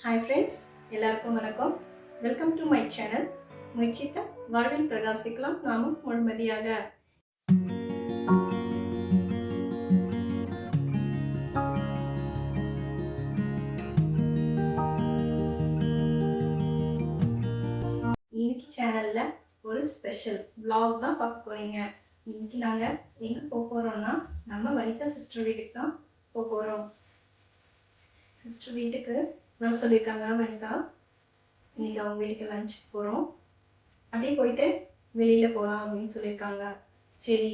Hi friends, எல்லாருக்கும் வணக்கம். Welcome to my channel. முயற்சித்த வாழ்வில் பிரகாசிக்கலாம் நாமும் முழுமதியாக. இன்னைக்கு சேனல்ல ஒரு ஸ்பெஷல் vlog தான் பார்க்க போறீங்க. இன்னைக்கு நாங்க எங்க போக போறோம்னா நம்ம வனிதா சிஸ்டர் வீட்டுக்கு தான் போக போறோம். சிஸ்டர் வீட்டுக்கு நான் சொல்லியிருக்காங்க வனிதா. இன்னைக்கு அவங்க வீட்டுக்கு லஞ்ச் போறோம். அப்படியே போயிட்டு வெளியில போகலாம் அப்படின்னு சொல்லியிருக்காங்க. சரி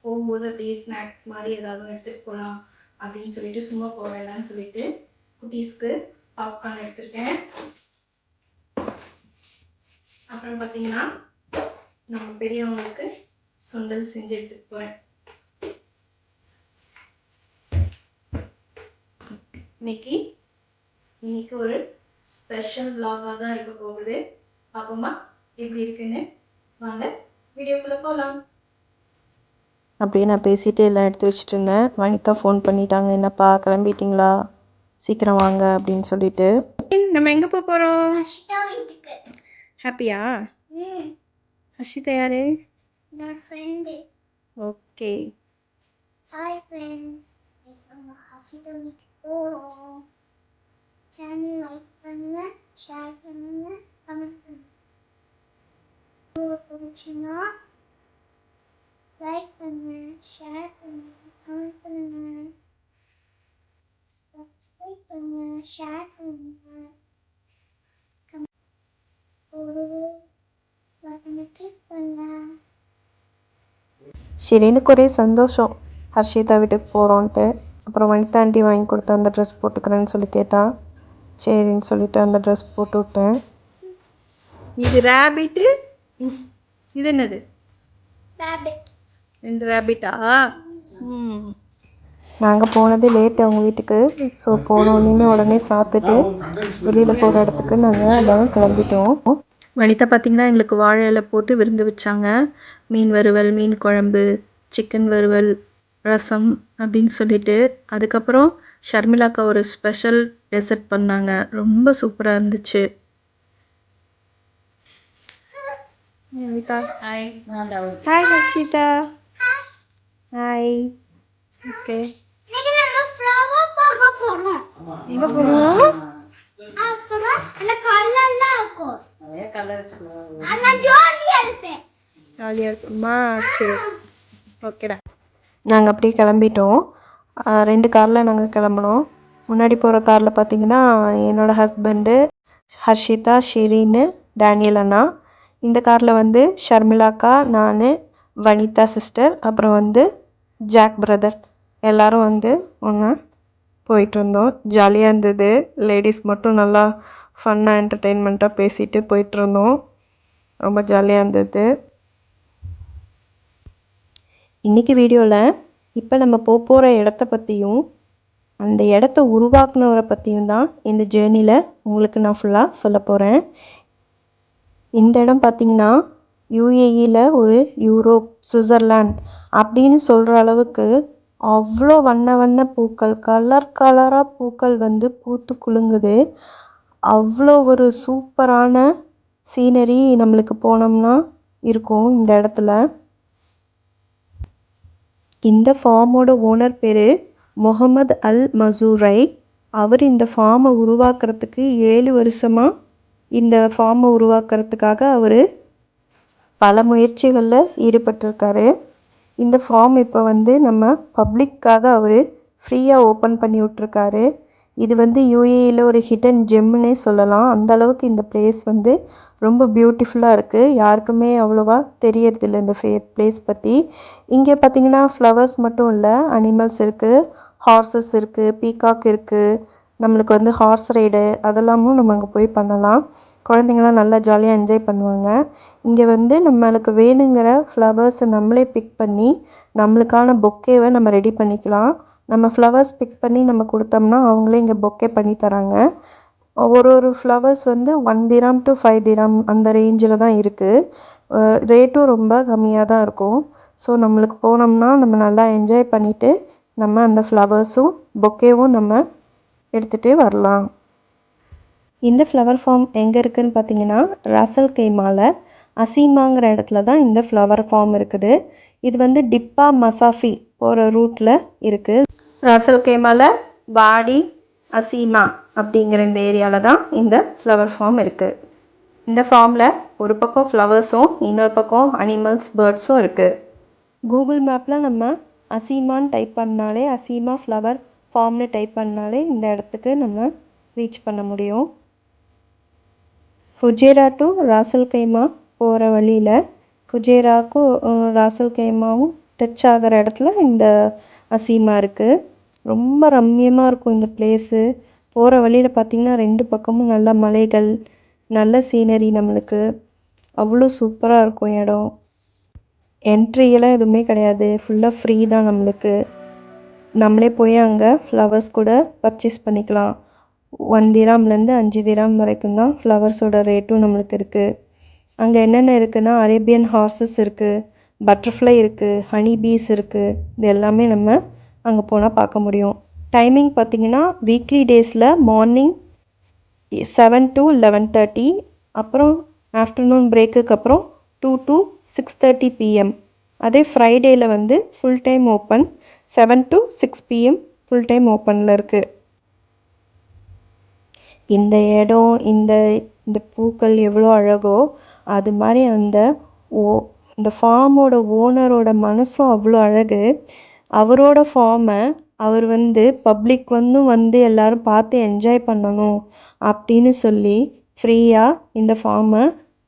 போகும்போது அப்படியே ஸ்நாக்ஸ் மாதிரி ஏதாவது எடுத்துகிட்டு போகலாம் அப்படின்னு சொல்லிட்டு சும்மா போக வேண்டாம்னு சொல்லிட்டு குட்டீஸ்க்கு பாப்கார்ன் எடுத்திருக்கேன். அப்புறம் பார்த்தீங்கன்னா நம்ம பெரியவங்களுக்கு சுண்டல் செஞ்சு எடுத்துட்டு போகிறேன். இன்னைக்கு ஒரு ஸ்பெஷல் vlog-ஆ தான் இருக்க போகுது. பாப்போமா எப்படி இருக்குன்னு. வாங்க வீடியோக்குள்ள போகலாம். அப்படியே நான் பேசிகிட்டே எல்லாம் எடுத்து வச்சுட்டு இருந்தேன். வனிதா ஃபோன் பண்ணிட்டாங்க, என்னப்பா கிளம்பிட்டீங்களா, சீக்கிரம் வாங்க அப்படின்னு சொல்லிட்டு. நம்ம எங்கே போக போகிறோம்? ஹாப்பியா? ஹர்ஷிதா யாரு? ஓகே. Hi friends, நம்ம ஹர்ஷிதா வீட்டுக்கு போகிறோம். சேனல் லைக் பண்ணுங்க, ஷேர் பண்ணுங்க, கமெண்ட் பண்ணுங்க. பிடிச்சுன்னா லைக் பண்ணுங்க, ஷேர் பண்ணுங்க, கமெண்ட் பண்ணுங்க, சப்ஸ்கிரைப் பண்ணுங்க, ஷேர் பண்ணுங்க, ஒரு பட்டனை கிளிக் பண்ணுங்க. ஷிரீனுக்கு ஒரே சந்தோஷம் ஹர்ஷிதா வீட்டுக்கு போகிறோன்ட்டு. அப்புறம் வனிதா ஆண்டி வாங்கி கொடுத்த அந்த ட்ரெஸ் போட்டுக்கிறேன்னு சொல்லி கேட்டா. சரின்னு சொல்லிட்டு அந்த ட்ரெஸ் போட்டு விட்டேன். இது ரேபிட்டு, இது என்னது? ரெண்டு ரேபிட்டா? நாங்கள் போனது லேட்டு அவங்க வீட்டுக்கு. ஸோ போனோடனே உடனே சாப்பிட்டுட்டு வெளியில் போகிற இடத்துக்கு நாங்கள் எல்லோரும் கிளம்பிட்டோம். வனிதா பார்த்திங்கன்னா எங்களுக்கு வாழை இலை போட்டு விருந்து வச்சாங்க. மீன் வறுவல், மீன் குழம்பு, சிக்கன் வறுவல், ரசம் அப்படின்னு சொல்லிட்டு. அதுக்கப்புறம் ஷர்மிளாக்கா ஒரு ஸ்பெஷல் டெசர்ட் பண்ணாங்க. ரொம்ப சூப்பராக இருந்துச்சு. ஹாய் ஹர்ஷிதா. ஹாய். ஓகே. எங்க போறோம்? ஜாலியா இருக்குமா? சரி ஓகேடா. நாங்கள் அப்படியே கிளம்பிட்டோம். 2 காரில் நாங்கள் கிளம்பினோம். முன்னாடி போகிற காரில் பார்த்தீங்கன்னா என்னோடய ஹஸ்பண்டு, ஹர்ஷிதா, ஷிரீனு, டேனியல் அண்ணா. இந்த காரில் வந்து ஷர்மிளாக்கா, நான், வனிதா சிஸ்டர், அப்புறம் வந்து ஜாக் பிரதர் எல்லோரும் வந்து ஒன்றா போயிட்டு இருந்தோம். ஜாலியாக இருந்தது. லேடிஸ் மட்டும் நல்லா ஃபன்னாக என்டர்டெயின்மெண்ட்டாக பேசிட்டு போயிட்டுருந்தோம். ரொம்ப ஜாலியாக இருந்தது. இன்றைக்கி வீடியோவில் இப்போ நம்ம போகிற இடத்த பற்றியும் அந்த இடத்த உருவாக்குனவரை பற்றியும் தான் இந்த ஜேர்னியில் உங்களுக்கு நான் ஃபுல்லாக சொல்ல போகிறேன். இந்த இடம் பார்த்திங்கன்னா யுஏஇயில் ஒரு யூரோப், சுவிட்சர்லாண்ட் அப்படின்னு சொல்கிற அளவுக்கு அவ்வளோ வண்ண வண்ண பூக்கள், கலராக பூக்கள் வந்து பூத்து குலுங்குது. அவ்வளோ ஒரு சூப்பரான சீனரி நம்மளுக்கு போனோம்னா இருக்கும் இந்த இடத்துல. இந்த ஃபார்மோட ஓனர் பேர் முகமது அல் மசூரை. அவர் இந்த ஃபார்மை உருவாக்குறதுக்கு 7 வருஷமாக இந்த ஃபார்மை உருவாக்குறதுக்காக அவர் பல முயற்சிகளில் ஈடுபட்டிருக்காரு. இந்த ஃபார்ம் இப்போ வந்து நம்ம பப்ளிக்காக அவர் ஃப்ரீயாக ஓப்பன் பண்ணி விட்ருக்காரு. இது வந்து யுஏஇயில் ஒரு ஹிடன் ஜெம்முன்னே சொல்லலாம். அந்தளவுக்கு இந்த பிளேஸ் வந்து ரொம்ப பியூட்டிஃபுல்லாக இருக்குது. யாருக்குமே அவ்வளோவா தெரியறதில்ல இந்த பிளேஸ் பற்றி. இங்கே பார்த்திங்கன்னா ஃப்ளவர்ஸ் மட்டும் இல்லை, அனிமல்ஸ் இருக்குது, ஹார்சஸ் இருக்குது, பீகாக் இருக்குது. நம்மளுக்கு வந்து ஹார்ஸ் ரைடு அதெல்லாமும் நம்ம அங்கே போய் பண்ணலாம். குழந்தைங்களாம் நல்லா ஜாலியாக என்ஜாய் பண்ணுவாங்க. இங்கே வந்து நம்மளுக்கு வேணுங்கிற ஃப்ளவர்ஸை நம்மளே பிக் பண்ணி நம்மளுக்கான பொக்கேவை நம்ம ரெடி பண்ணிக்கலாம். நம்ம ஃப்ளவர்ஸ் பிக் பண்ணி நம்ம கொடுத்தோம்னா அவங்களே இங்கே பொக்கே பண்ணி தராங்க. ஒரு ஃப்ளவர்ஸ் வந்து 1 திராம் to 5 திராம் அந்த ரேஞ்சில் தான் இருக்குது. ரேட்டும் ரொம்ப கம்மியாக தான் இருக்கும். ஸோ நம்மளுக்கு போனோம்னா நம்ம நல்லா என்ஜாய் பண்ணிவிட்டு நம்ம அந்த ஃப்ளவர்ஸும் பொக்கேவும் நம்ம எடுத்துகிட்டு வரலாம். இந்த ஃப்ளவர் ஃபார்ம் எங்கே இருக்குதுன்னு பார்த்தீங்கன்னா ராசல் கைமாவில் அசீமாங்கிற இடத்துல தான் இந்த ஃப்ளவர் ஃபார்ம் இருக்குது. இது வந்து டிப்பா மசாஃபி போகிற ரூட்டில் இருக்குது. ராசல் கைமாவில் வாடி அசீமா அப்படிங்கிற இந்த ஏரியாவில் தான் இந்த ஃப்ளவர் ஃபார்ம் இருக்குது. இந்த ஃபார்மில் ஒரு பக்கம் ஃப்ளவர்ஸும் இன்னொரு பக்கம் அனிமல்ஸ் பேர்ட்ஸும் இருக்குது. கூகுள் மேப்பில் நம்ம அசீமான்னு டைப் பண்ணாலே, அசீமா ஃப்ளவர் ஃபார்ம்னு டைப் பண்ணாலே இந்த இடத்துக்கு நம்ம ரீச் பண்ண முடியும். ஃபுஜேரா டு ராசல் கைமா போகிற வழியில் ஃபுஜேராக்கும் ராசல் கைமாவும் டச் ஆகிற இடத்துல இந்த அசீமா இருக்குது. ரொம்ப ரம்மியமாக இருக்கும் இந்த பிளேஸு. போகிற வழியில் பார்த்திங்கன்னா 2 பக்கமும் நல்ல மலைகள், நல்ல சீனரி, நம்மளுக்கு அவ்வளோ சூப்பராக இருக்கும் இடம். என்ட்ரியெல்லாம் எதுவுமே கிடையாது, ஃபுல்லாக ஃப்ரீ தான். நம்மளே போய் அங்கே ஃப்ளவர்ஸ் கூட பர்ச்சேஸ் பண்ணிக்கலாம். 1 திராம்லேருந்து 5 திராம் வரைக்கும் தான் ஃப்ளவர்ஸோட ரேட்டும் நம்மளுக்கு இருக்குது. அங்கே என்னென்ன இருக்குதுன்னா அரேபியன் ஹார்சஸ் இருக்குது, பட்டர்ஃப்ளை இருக்குது, ஹனி பீஸ் இருக்குது. இது எல்லாமே நம்ம அங்கே போனால் பார்க்க முடியும். டைமிங் பார்த்திங்கன்னா வீக்லி டேஸில் மார்னிங் 7 to 11:30, அப்புறம் ஆஃப்டர்நூன் பிரேக்குக்கு அப்புறம் 2 to 6:30 PM. அதே ஃப்ரைடேயில் வந்து full time open, 7 to 6 PM full time ஓப்பனில் இருக்குது. இந்த இடம், இந்த பூக்கள் எவ்வளோ அழகோ அது மாதிரி இந்த ஃபார்மோட ஓனரோட மனசும் அவ்வளோ அழகு. அவரோட ஃபார்மை அவர் வந்து பப்ளிக் வந்து எல்லோரும் பார்த்து என்ஜாய் பண்ணணும் அப்படின்னு சொல்லி ஃப்ரீயாக இந்த ஃபார்மை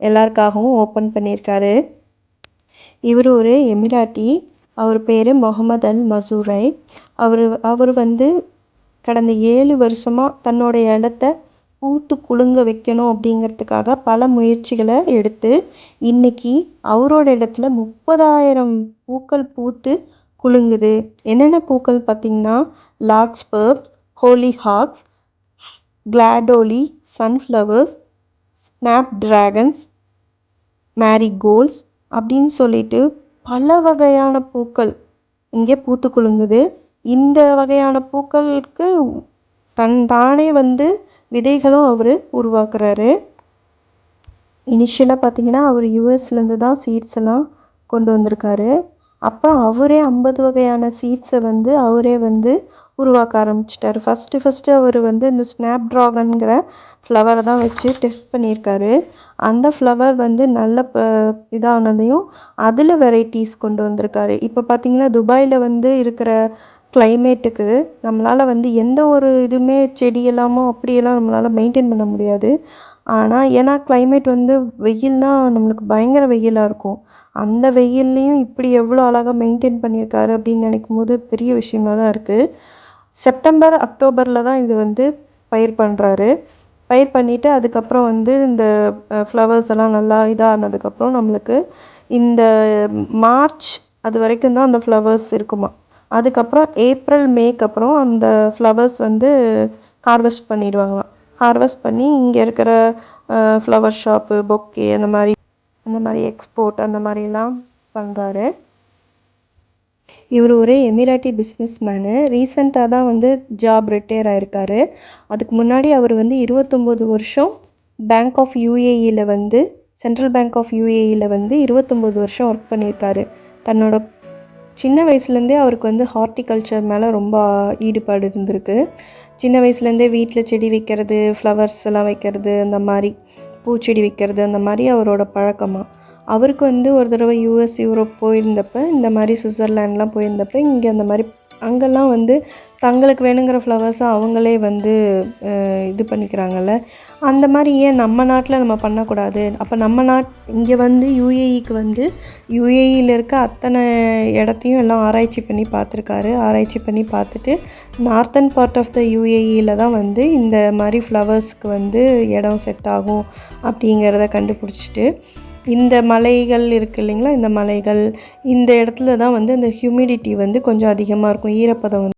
எல்லாருக்காகவும் ஓப்பன் பண்ணியிருக்காரு. இவர் ஒரு எமிராட்டி. அவர் பேர் முகமது அல் மசூரை. அவர் வந்து கடந்த 7 வருஷமாக தன்னோட இடத்த பூத்து குலுங்க வைக்கணும் அப்படிங்கிறதுக்காக பல முயற்சிகளை எடுத்து இன்னைக்கு அவரோட இடத்துல 30,000 பூக்கள் பூத்து குலுங்குது. என்னென்ன பூக்கள் பார்த்திங்கன்னா larkspur, hollyhocks, gladioli, sunflowers, snapdragons, marigolds அப்படின்னு சொல்லிட்டு பல வகையான பூக்கள் இங்கே பூத்து குலுங்குது. இந்த வகையான பூக்களுக்கு தானே வந்து விதைகளும் அவர் உருவாக்குறாரு. இனிஷியலாக பார்த்திங்கன்னா அவர் யூஎஸ்லேருந்து தான் சீட்ஸ் எல்லாம் கொண்டு வந்திருக்காரு. அப்புறம் அவரே 50 வகையான சீட்ஸை வந்து அவரே வந்து உருவாக்க ஆரம்பிச்சிட்டாரு. ஃபஸ்ட்டு அவர் வந்து இந்த ஸ்னாப் ட்ராகன்கிற ஃப்ளவரை தான் வச்சு டெஸ்ட் பண்ணியிருக்காரு. அந்த ஃப்ளவர் வந்து நல்ல இதானதையும் அதில் வெரைட்டிஸ் கொண்டு வந்திருக்காரு. இப்போ பார்த்திங்கன்னா துபாயில் வந்து இருக்கிற கிளைமேட்டுக்கு நம்மளால் வந்து எந்த ஒரு இதுவுமே செடியெல்லாமோ அப்படியெல்லாம் நம்மளால் மெயின்டைன் பண்ண முடியாது. ஆனால் ஏன்னா கிளைமேட் வந்து வெயில்னால் நம்மளுக்கு பயங்கர வெயிலாக இருக்கும். அந்த வெயில்லையும் இப்படி எவ்வளோ அழகாக மெயின்டைன் பண்ணியிருக்காரு அப்படின்னு நினைக்கும் போது பெரிய விஷயமாக தான் இருக்குது. செப்டம்பர் அக்டோபரில் தான் இது வந்து பயிர் பண்ணுறாரு. பயிர் பண்ணிவிட்டு அதுக்கப்புறம் வந்து இந்த ஃப்ளவர்ஸ் எல்லாம் நல்லா இதானதுக்கப்புறம் நம்மளுக்கு இந்த மார்ச் அது வரைக்கும் தான் அந்த ஃப்ளவர்ஸ் இருக்குமா. அதுக்கப்புறம் ஏப்ரல் மேக்கு அப்புறம் அந்த ஃப்ளவர்ஸ் வந்து ஹார்வெஸ்ட் பண்ணிடுவாங்களாம். ஹார்வெஸ்ட் பண்ணி இங்கே இருக்கிற ஃப்ளவர் ஷாப்பு, பொக்கே அந்த மாதிரி எக்ஸ்போர்ட் அந்த மாதிரிலாம் பண்ணுறாரு. இவர் ஒரு எமிராட்டி பிஸ்னஸ் மேனு. ரீசெண்டாக தான் வந்து ஜாப் ரிட்டையர் ஆகிருக்காரு. அதுக்கு முன்னாடி அவர் வந்து 29 வருஷம் பேங்க் ஆஃப் யூஏஇயில் வந்து சென்ட்ரல் பேங்க் ஆஃப் யூஏஇயில் வந்து 29 வருஷம் ஒர்க் பண்ணியிருக்காரு. தன்னோட சின்ன வயசுலேருந்தே அவருக்கு வந்து ஹார்ட்டிகல்ச்சர் மேலே ரொம்ப ஈடுபாடு இருந்திருக்கு. சின்ன வயசுலேருந்தே வீட்டில் செடி வைக்கிறது, ஃப்ளவர்ஸ் எல்லாம் வைக்கிறது, அந்த மாதிரி பூச்செடி வைக்கிறது, அந்த மாதிரி அவரோட பழக்கமாக. அவருக்கு வந்து ஒரு தடவை யூஎஸ், யூரோப் போயிருந்தப்போ, இந்த மாதிரி சுவிட்சர்லாண்ட்லாம் போயிருந்தப்போ இங்கே அந்த மாதிரி அங்கெல்லாம் வந்து தங்களுக்கு வேணுங்கிற ஃப்ளவர்ஸை அவங்களே வந்து இது பண்ணிக்கிறாங்கல்ல. அந்த மாதிரி ஏன் நம்ம நாட்டில் நம்ம பண்ணக்கூடாது? அப்போ நம்ம இங்கே வந்து யூஏஇக்கு வந்து யூஏஇயில் இருக்க அத்தனை இடத்தையும் எல்லாம் ஆராய்ச்சி பண்ணி பார்த்துருக்காரு. ஆராய்ச்சி பண்ணி பார்த்துட்டு நார்த்தன் பார்ட் ஆஃப் த யூஏஇயில் தான் வந்து இந்த மாதிரி ஃப்ளவர்ஸ்க்கு வந்து இடம் செட் ஆகும் அப்படிங்கிறத கண்டுபிடிச்சிட்டு இந்த மலைகள் இருக்குது இல்லைங்களா, இந்த மலைகள் இந்த இடத்துல தான் வந்து இந்த ஹியூமிடிட்டி வந்து கொஞ்சம் அதிகமாக இருக்கும், ஈரப்பதம் வந்து.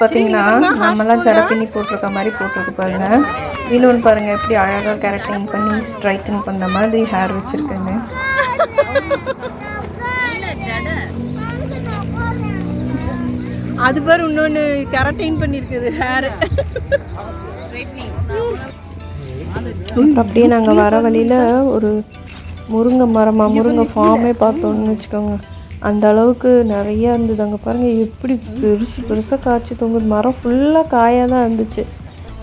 பார்த்தீங்கன்னா நம்மலாம் ஜடை பின்னி போட்டிருக்க மாதிரி போட்டிருக்கு பாருங்க. இன்னொன்று பாருங்கள் எப்படி அழகாக கேரக்டைன் பண்ணி ஸ்ட்ரைட்டன் பண்ண மாதிரி ஹேர் வச்சுருக்குன்னு. அது பாரு இன்னொன்று கேரக்டைன் பண்ணியிருக்குது ஹேர். அப்படியே நாங்கள் வர வழியில் ஒரு முருங்கை முருங்கை ஃபார்மே பார்த்தோன்னு வச்சுக்கோங்க. அந்த அளவுக்கு நிறையா இருந்தது. அங்கே பாருங்கள் எப்படி பெருசாக காய்ச்சி தொங்குது. மரம் ஃபுல்லாக காயாக தான் இருந்துச்சு.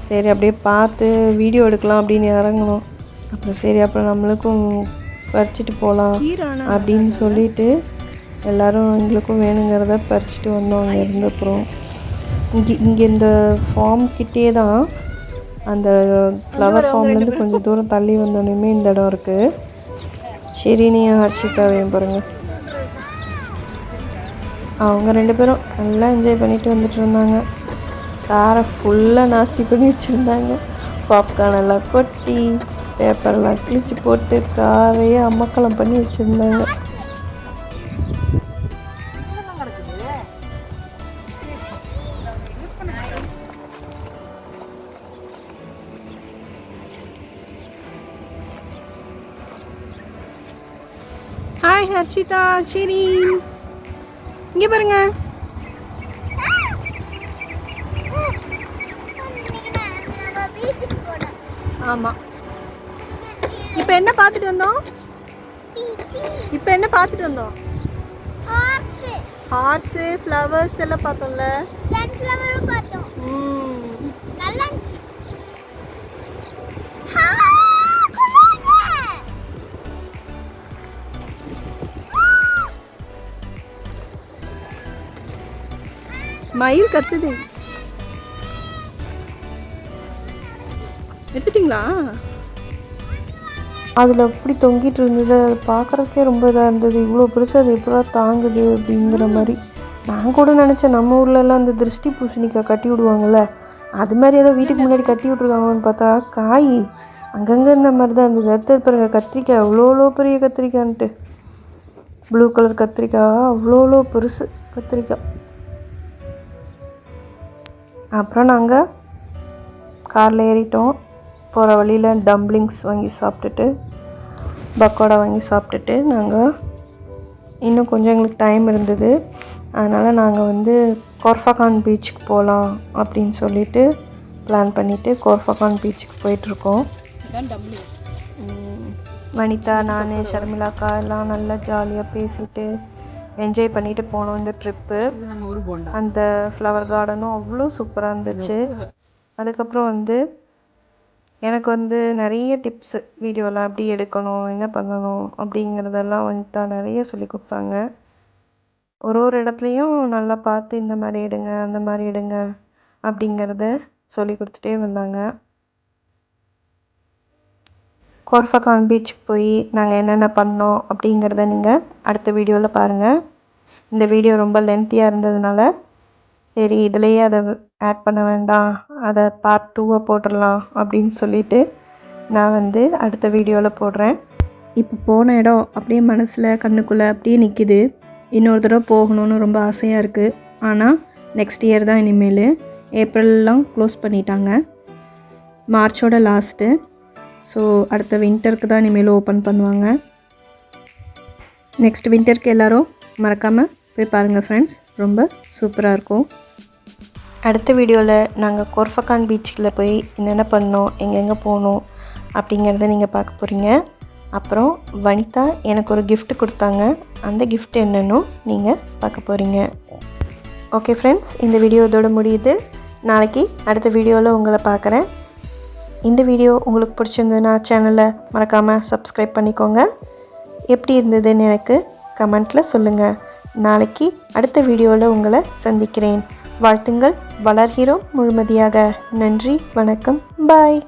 சரி அப்படியே பார்த்து வீடியோ எடுக்கலாம் அப்படின்னு இறங்கணும். அப்புறம் சரி அப்புறம் நம்மளுக்கும் பறிச்சிட்டு போகலாம் அப்படின்னு சொல்லிட்டு எல்லோரும் எங்களுக்கும் வேணுங்கிறத பறிச்சிட்டு வந்தோம். அங்கே இருந்தப்புறம் இங்கே இந்த ஃபார்ம் கிட்டே தான் அந்த ஃப்ளவர் ஃபார்ம்லேருந்து கொஞ்சம் தூரம் தள்ளி வந்தோடனே இந்த இடம் இருக்குது. ஷெரினியும் ஹர்ஷிகாவையும் பாருங்கள். அவங்க 2 பேரும் நல்லா என்ஜாய் பண்ணிட்டு வந்துட்டு இருந்தாங்க. காரை ஃபுல்லாக நாஸ்தி பண்ணி வச்சுருந்தாங்க. பாப்கார்ன் எல்லாம் கொட்டி பேப்பரெல்லாம் கிழிச்சு போட்டு காரையே அம்மக்களம் பண்ணி வச்சுருந்தாங்க. ஹாய் ஹர்ஷிதா, ஷெரீன், இங்கே பாருங்க. ஆமாம், இப்போ என்ன பார்த்துட்டு வந்தோம்? ஹார்ஸு, ஃப்ளவர்ஸ் எல்லாம் பார்த்தோம்ல. மயில் கத்துது. எடுத்துட்டிங்களா? அதில் அப்படி தொங்கிட்டு இருந்தது. அது பார்க்குறதுக்கே ரொம்ப இதாக இருந்தது. இவ்வளோ பெருசு அது எப்படா தாங்குது அப்படிங்கிற மாதிரி. நான் கூட நினச்சேன் நம்ம ஊர்லலாம் அந்த திருஷ்டி பூசணிக்காய் கட்டி விடுவாங்கள்ல, அது மாதிரி ஏதோ வீட்டுக்கு முன்னாடி கட்டி விட்ருக்காங்கன்னு பார்த்தா காய் அங்கங்கே இருந்த மாதிரி தான் இருந்தது. அடுத்தது பாருங்க கத்திரிக்காய், அவ்வளோ பெரிய கத்திரிக்காய்ன்ட்டு. ப்ளூ கலர் கத்திரிக்காய், அவ்வளோ பெருசு கத்திரிக்காய். அப்புறம் நாங்கள் காரில் ஏறிட்டோம். போகிற வழியில் டம்ப்ளிங்ஸ் வாங்கி சாப்பிட்டுட்டு பக்கோடா வாங்கி சாப்பிட்டுட்டு நாங்கள் இன்னும் கொஞ்சம் எங்களுக்கு டைம் இருந்தது. அதனால் நாங்கள் கோர்ஃபகான் பீச்சுக்கு போகலாம் அப்படின்னு சொல்லிட்டு பிளான் பண்ணிவிட்டு கோர்ஃபகான் பீச்சுக்கு போயிட்டுருக்கோம். வனிதா, நான், ஷர்மிளாக்கா எல்லாம் நல்லா ஜாலியாக பேசிட்டு என்ஜாய் பண்ணிட்டு போனோம் இந்த ட்ரிப்பு. அந்த ஃப்ளவர் கார்டனும் அவ்வளோ சூப்பராக இருந்துச்சு. அதுக்கப்புறம் எனக்கு நிறைய டிப்ஸு வீடியோலாம் எப்படி எடுக்கணும், என்ன பண்ணணும் அப்படிங்கிறதெல்லாம் நிறைய சொல்லி கொடுத்தாங்க. ஒரு இடத்துலையும் நல்லா பார்த்து இந்த மாதிரி எடுங்க, அந்த மாதிரி எடுங்க அப்படிங்கிறத சொல்லி கொடுத்துட்டே வந்தாங்க. கோர்ஃபகான் பீச்சுக்கு போய் நாங்கள் என்னென்ன பண்ணோம் அப்படிங்கிறத நீங்கள் அடுத்த வீடியோவில் பாருங்கள். இந்த வீடியோ ரொம்ப லென்த்தியாக இருந்ததுனால சரி இதுலேயே அதை ஆட் பண்ண வேண்டாம், அதை பார்ட் 2 போட்டுடலாம் அப்படின்னு சொல்லிட்டு நான் அடுத்த வீடியோவில் போடுறேன். இப்போ போன இடம் அப்படியே மனசில் கண்ணுக்குள்ளே அப்படியே நிற்கிது. இன்னொரு தடவை போகணுன்னு ரொம்ப ஆசையாக இருக்குது. ஆனால் நெக்ஸ்ட் இயர் தான். இனிமேல் ஏப்ரல்லாம் க்ளோஸ் பண்ணிட்டாங்க, மார்ச்சோட லாஸ்ட்டு. ஸோ அடுத்த வின்டருக்கு தான் இனிமேல் ஓப்பன் பண்ணுவாங்க. நெக்ஸ்ட் வின்டருக்கு எல்லோரும் மறக்காமல் போய் பாருங்கள் ஃப்ரெண்ட்ஸ், ரொம்ப சூப்பராக இருக்கும். அடுத்த வீடியோவில் நாங்கள் கோர்ஃபகான் பீச்சில் போய் என்னென்ன பண்ணோம், எங்கெங்கே போனோம் அப்படிங்கிறத நீங்கள் பார்க்க போகிறீங்க. அப்புறம் வனிதா எனக்கு ஒரு gift கொடுத்தாங்க, அந்த gift என்னன்னு நீங்கள் பார்க்க போகிறீங்க. ஓகே ஃப்ரெண்ட்ஸ், இந்த வீடியோ இதோட முடியுது. நாளைக்கு அடுத்த வீடியோவில் உங்களை பார்க்குறேன். இந்த வீடியோ உங்களுக்கு பிடிச்சிருந்ததுன்னா சேனலை மறக்காமல் சப்ஸ்கிரைப் பண்ணிக்கோங்க. எப்படி இருந்ததுன்னு எனக்கு கமெண்ட்டில் சொல்லுங்கள். நாளைக்கு அடுத்த வீடியோவில் உங்களை சந்திக்கிறேன். வாழ்த்துங்கள். வளர்கிறோம் முழுமதியாக. நன்றி, வணக்கம், பாய்.